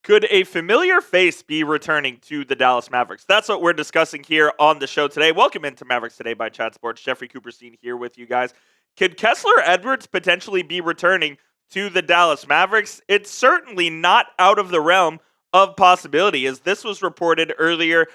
Could a familiar face be returning to the Dallas Mavericks? That's what we're discussing here on the show today. Welcome into Mavericks Today by Chat Sports. Jeffrey Cooperstein here with you guys. Could Kessler Edwards potentially be returning to the Dallas Mavericks? It's certainly not out of the realm of possibility, as this was reported earlier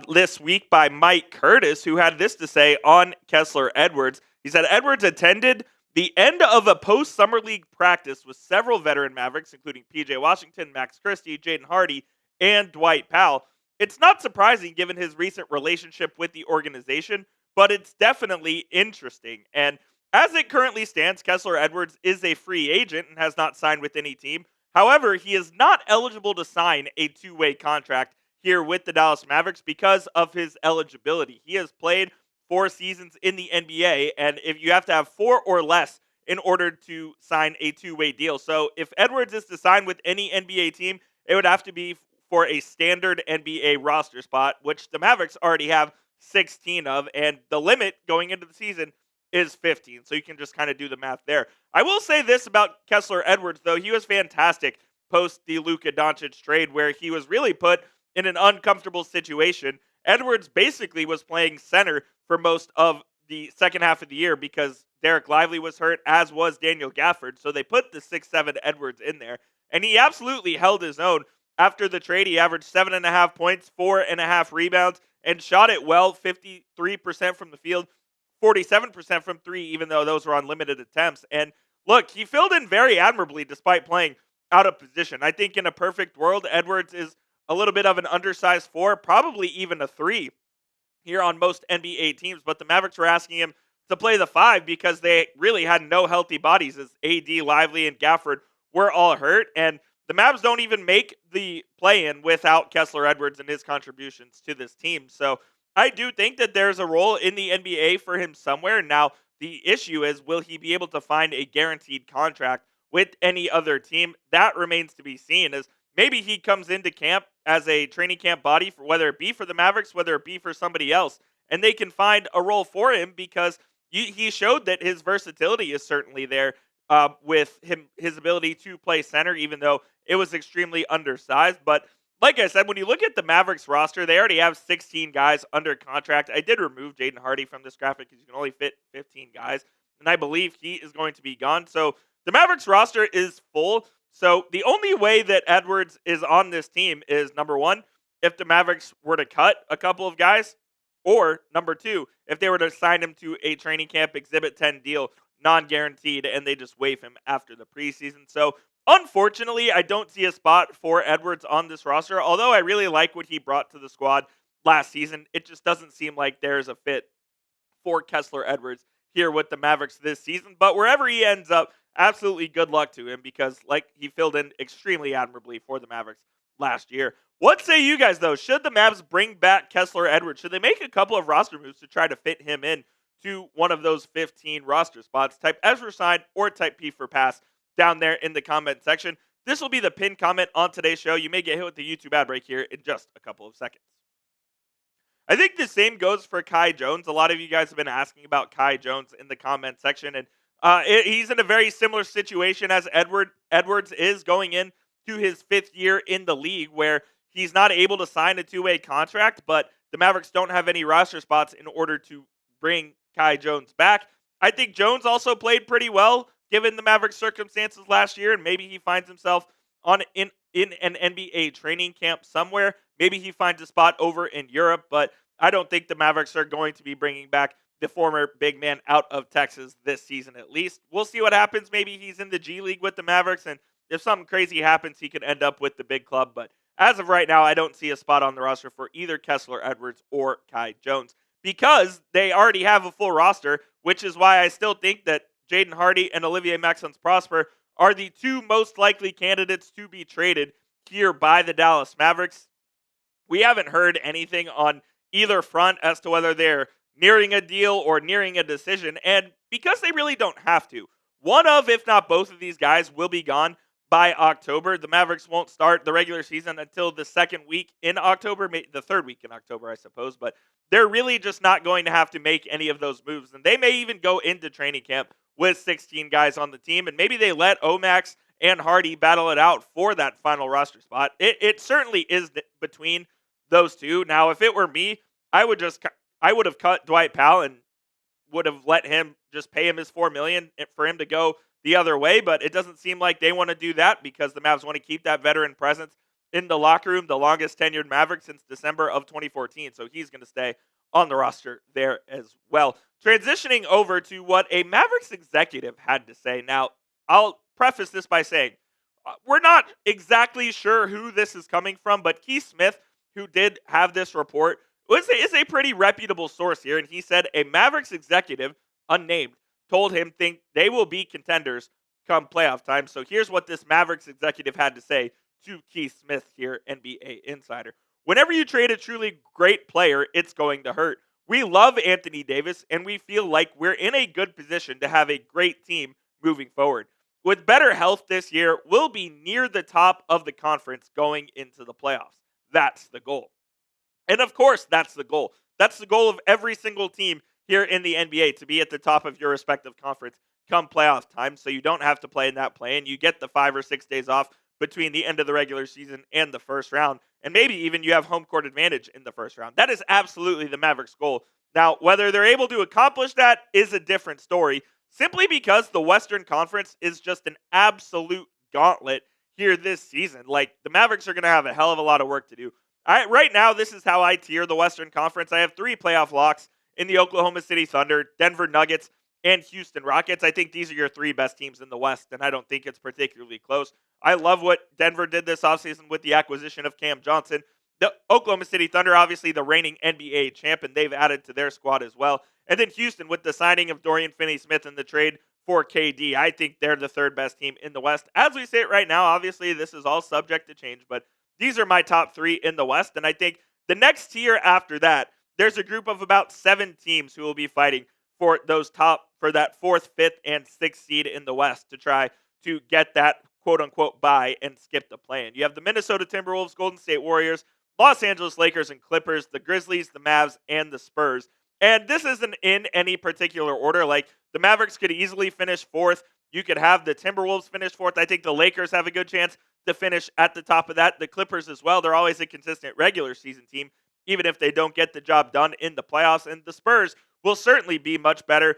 this week by Mike Curtis, who had this to say on Kessler Edwards. He said Edwards attended the end of a post-Summer League practice with several veteran Mavericks, including P.J. Washington, Max Christie, Jaden Hardy, and Dwight Powell. It's not surprising given his recent relationship with the organization, but it's definitely interesting. And as it currently stands, Kessler Edwards is a free agent and has not signed with any team. However, he is not eligible to sign a two-way contract here with the Dallas Mavericks because of his eligibility. He has played 4 seasons in the NBA, and if you have to have 4 or less in order to sign a two-way deal. So if Edwards is to sign with any NBA team, it would have to be for a standard NBA roster spot, which the Mavericks already have 16 of, and the limit going into the season is 15. So you can just kind of do the math there. I will say this about Kessler Edwards, though. He was fantastic post the Luka Doncic trade, where he was really put in an uncomfortable situation. Edwards basically was playing center for most of the second half of the year because Derek Lively was hurt, as was Daniel Gafford. So they put the 6'7" Edwards in there, and he absolutely held his own. After the trade, he averaged 7.5 points, 4.5 rebounds, and shot it well, 53% from the field, 47% from three, even though those were on limited attempts. And look, he filled in very admirably despite playing out of position. I think in a perfect world, Edwards is a little bit of an undersized 4, probably even a 3 here on most NBA teams. But the Mavericks were asking him to play the 5 because they really had no healthy bodies, as AD, Lively, and Gafford were all hurt. And the Mavs don't even make the play-in without Kessler Edwards and his contributions to this team. So I do think that there's a role in the NBA for him somewhere. Now, the issue is, will he be able to find a guaranteed contract with any other team? That remains to be seen, as maybe he comes into camp as a training camp body, for whether it be for the Mavericks, whether it be for somebody else, and they can find a role for him because he showed that his versatility is certainly there with his ability to play center, even though it was extremely undersized. But like I said, when you look at the Mavericks roster, they already have 16 guys under contract. I did remove Jaden Hardy from this graphic because you can only fit 15 guys, and I believe he is going to be gone. So the Mavericks roster is full. So the only way that Edwards is on this team is, number one, if the Mavericks were to cut a couple of guys, or number two, if they were to sign him to a training camp Exhibit 10 deal, non-guaranteed, and they just waive him after the preseason. So unfortunately, I don't see a spot for Edwards on this roster, although I really like what he brought to the squad last season. It just doesn't seem like there's a fit for Kessler Edwards here with the Mavericks this season. But wherever he ends up, absolutely good luck to him, because he filled in extremely admirably for the Mavericks last year. What say you guys, though? Should the Mavs bring back Kessler Edwards? Should they make a couple of roster moves to try to fit him in to one of those 15 roster spots? Type S for sign or type P for pass down there in the comment section. This will be the pinned comment on today's show. You may get hit with the YouTube ad break here in just a couple of seconds. I think the same goes for Kai Jones. A lot of you guys have been asking about Kai Jones in the comment section, and he's in a very similar situation as Edwards is going in to his 5th year in the league, where he's not able to sign a two-way contract, but the Mavericks don't have any roster spots in order to bring Kai Jones back. I think Jones also played pretty well given the Mavericks circumstances last year, and maybe he finds himself in an NBA training camp somewhere. Maybe he finds a spot over in Europe, but I don't think the Mavericks are going to be bringing back the former big man out of Texas this season, at least. We'll see what happens. Maybe he's in the G League with the Mavericks, and if something crazy happens, he could end up with the big club. But as of right now, I don't see a spot on the roster for either Kessler Edwards or Kai Jones, because they already have a full roster, which is why I still think that Jaden Hardy and Olivier Maxence Prosper are the 2 most likely candidates to be traded here by the Dallas Mavericks. We haven't heard anything on either front as to whether they're nearing a deal or nearing a decision, and because they really don't have to, one of, if not both of these guys will be gone by October. The Mavericks won't start the regular season until the 2nd week in October, the 3rd week in October, I suppose, but they're really just not going to have to make any of those moves, and they may even go into training camp with 16 guys on the team, and maybe they let Omax and Hardy battle it out for that final roster spot. It certainly is between those two. Now, if it were me, I would have cut Dwight Powell and would have let him just pay him his $4 million for him to go the other way, but it doesn't seem like they want to do that because the Mavs want to keep that veteran presence in the locker room, the longest tenured Maverick since December of 2014. So he's going to stay on the roster there as well. Transitioning over to what a Mavericks executive had to say. Now, I'll preface this by saying we're not exactly sure who this is coming from, but Keith Smith, who did have this report, is a pretty reputable source here, and he said a Mavericks executive, unnamed, told him think they will be contenders come playoff time. So here's what this Mavericks executive had to say to Keith Smith here, NBA Insider. Whenever you trade a truly great player, it's going to hurt. We love Anthony Davis, and we feel like we're in a good position to have a great team moving forward. With better health this year, we'll be near the top of the conference going into the playoffs. That's the goal. And of course, that's the goal. That's the goal of every single team here in the NBA, to be at the top of your respective conference come playoff time, so you don't have to play in that play, and you get the 5 or 6 days off between the end of the regular season and the first round, and maybe even you have home court advantage in the first round. That is absolutely the Mavericks' goal. Now, whether they're able to accomplish that is a different story, simply because the Western Conference is just an absolute gauntlet here this season. Like, the Mavericks are going to have a hell of a lot of work to do. Right now, this is how I tier the Western Conference. I have 3 playoff locks in the Oklahoma City Thunder, Denver Nuggets, and Houston Rockets. I think these are your 3 best teams in the West, and I don't think it's particularly close. I love what Denver did this offseason with the acquisition of Cam Johnson. The Oklahoma City Thunder, obviously the reigning NBA champ, and they've added to their squad as well. And then Houston with the signing of Dorian Finney-Smith in the trade for KD. I think they're the 3rd best team in the West. As we say it right now, obviously this is all subject to change, but these are my top 3 in the West, and I think the next tier after that, there's a group of about 7 teams who will be fighting for that 4th, 5th, and 6th seed in the West to try to get that quote-unquote bye and skip the play-in. You have the Minnesota Timberwolves, Golden State Warriors, Los Angeles Lakers and Clippers, the Grizzlies, the Mavs, and the Spurs. And this isn't in any particular order. Like, the Mavericks could easily finish 4th. You could have the Timberwolves finish 4th. I think the Lakers have a good chance to finish at the top of that. The Clippers as well. They're always a consistent regular season team, even if they don't get the job done in the playoffs. And the Spurs will certainly be much better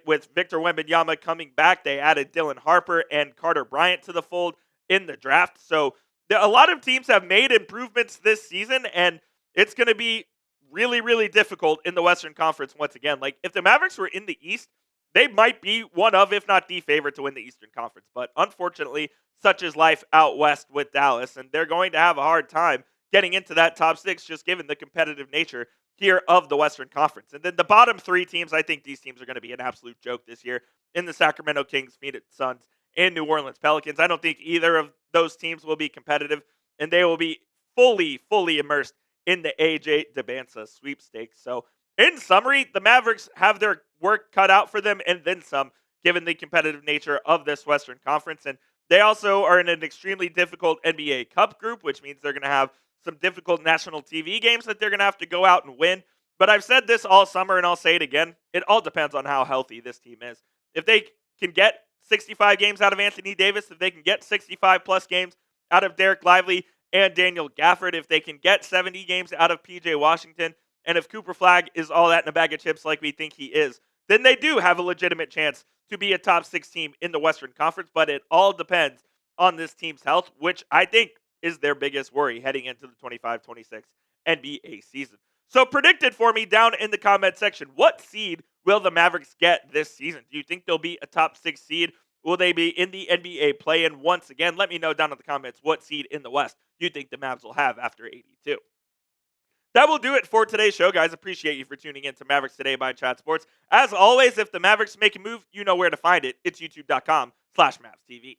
with Victor Wembanyama coming back. They added Dylan Harper and Carter Bryant to the fold in the draft. So a lot of teams have made improvements this season, and it's going to be really, really difficult in the Western Conference once again. Like, if the Mavericks were in the East, they might be one of, if not the favorite to win the Eastern Conference. But unfortunately, such is life out west with Dallas, and they're going to have a hard time getting into that top 6 just given the competitive nature here of the Western Conference. And then the bottom 3 teams, I think these teams are going to be an absolute joke this year in the Sacramento Kings, Phoenix Suns, and New Orleans Pelicans. I don't think either of those teams will be competitive, and they will be fully immersed in the AJ Debinsa sweepstakes. So in summary, the Mavericks have their work cut out for them and then some, given the competitive nature of this Western Conference. And they also are in an extremely difficult NBA Cup group, which means they're going to have some difficult national TV games that they're going to have to go out and win. But I've said this all summer, and I'll say it again. It all depends on how healthy this team is. If they can get 65 games out of Anthony Davis, if they can get 65-plus games out of Derek Lively and Daniel Gafford, if they can get 70 games out of P.J. Washington, and if Cooper Flagg is all that in a bag of chips like we think he is, then they do have a legitimate chance to be a top 6 team in the Western Conference. But it all depends on this team's health, which I think is their biggest worry heading into the 25-26 NBA season. So predict it for me down in the comment section. What seed will the Mavericks get this season? Do you think they'll be a top 6 seed? Will they be in the NBA play-in once again? Let me know down in the comments what seed in the West you think the Mavs will have after 82. That will do it for today's show, guys. Appreciate you for tuning in to Mavericks Today by Chat Sports. As always, if the Mavericks make a move, you know where to find it. It's youtube.com/MavsTV.